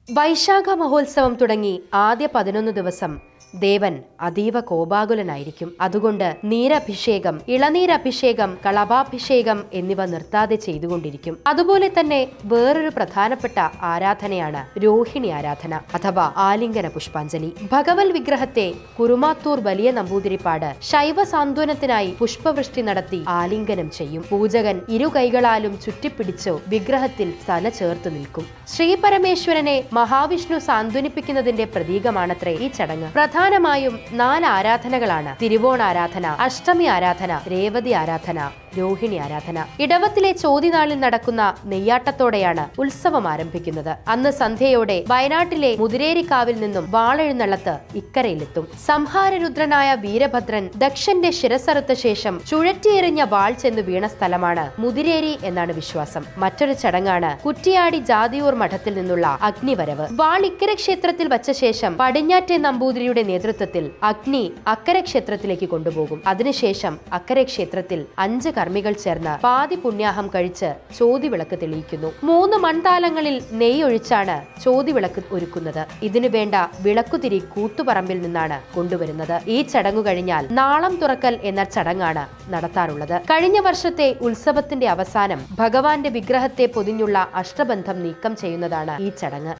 വൈശാഖ മഹോത്സവം തുടങ്ങി ആദ്യ 11 ദിവസം ദേവൻ അതീവ കോപാകുലനായിരിക്കും. അതുകൊണ്ട് നീരഭിഷേകം, ഇളനീരഭിഷേകം, കളഭാഭിഷേകം എന്നിവ നിർത്താതെ ചെയ്തുകൊണ്ടിരിക്കും. അതുപോലെ തന്നെ വേറൊരു പ്രധാനപ്പെട്ട ആരാധനയാണ് രോഹിണി ആരാധന അഥവാ ആലിംഗന പുഷ്പാഞ്ജലി. ഭഗവൽ വിഗ്രഹത്തെ കുറുമാത്തൂർ വലിയ നമ്പൂതിരിപ്പാട് ശൈവ സാന്ത്വനത്തിനായി പുഷ്പവൃഷ്ടി നടത്തി ആലിംഗനം ചെയ്യും. പൂജകൻ ഇരു കൈകളാലും ചുറ്റിപ്പിടിച്ചു വിഗ്രഹത്തിൽ തല ചേർത്ത് നിൽക്കും. ശ്രീപരമേശ്വരനെ മഹാവിഷ്ണു സാന്ത്വനിപ്പിക്കുന്നതിന്റെ പ്രതീകമാണത്രേ ഈ ചടങ്ങ്. പ്രധാനമായും 4 ആരാധനകളാണ്: തിരുവോണാരാധന, അഷ്ടമി ആരാധന, രേവതി ആരാധന, രോഹിണി ആരാധന. ഇടവത്തിലെ ചോതിനാളിൽ നടക്കുന്ന നെയ്യാട്ടത്തോടെയാണ് ഉത്സവം ആരംഭിക്കുന്നത്. അന്ന് സന്ധ്യയോടെ വയനാട്ടിലെ മുതിരേരിക്കാവിൽ നിന്നും വാളെഴുന്നള്ളത്ത് ഇക്കരയിലെത്തും. സംഹാരരുദ്രനായ വീരഭദ്രൻ ദക്ഷന്റെ ശിരസറുത്ത ശേഷം ചുഴറ്റിയെറിഞ്ഞ വാൾ ചെന്ന് വീണ സ്ഥലമാണ് മുതിരേരി എന്നാണ് വിശ്വാസം. മറ്റൊരു ചടങ്ങാണ് കുറ്റിയാടി ജാതിയൂർ മഠത്തിൽ നിന്നുള്ള അഗ്നിവരവ്. വാൾ ഇക്കര ക്ഷേത്രത്തിൽ വച്ച ശേഷം പടിഞ്ഞാറ്റെ നമ്പൂതിരിയുടെ നേതൃത്വത്തിൽ അഗ്നി അക്കരെ ക്ഷേത്രത്തിലേക്ക് കൊണ്ടുപോകും. അതിനുശേഷം അക്കരെ ക്ഷേത്രത്തിൽ 5 കർമ്മികൾ ചേർന്ന് പാതി പുണ്യാഹം കഴിച്ച് ചോതിവിളക്ക് തെളിയിക്കുന്നു. 3 മൺതാലങ്ങളിൽ നെയ്യൊഴിച്ചാണ് ചോതിവിളക്ക് ഒരുക്കുന്നത്. ഇതിനു വേണ്ട വിളക്കുതിരി കൂത്തുപറമ്പിൽ നിന്നാണ് കൊണ്ടുവരുന്നത്. ഈ ചടങ്ങു കഴിഞ്ഞാൽ നാളം തുറക്കൽ എന്ന ചടങ്ങാണ് നടത്താറുള്ളത്. കഴിഞ്ഞ വർഷത്തെ ഉത്സവത്തിന്റെ അവസാനം ഭഗവാന്റെ വിഗ്രഹത്തെ പൊതിഞ്ഞുള്ള അഷ്ടബന്ധം നീക്കം ചെയ്യുന്നതാണ് ഈ ചടങ്ങ്.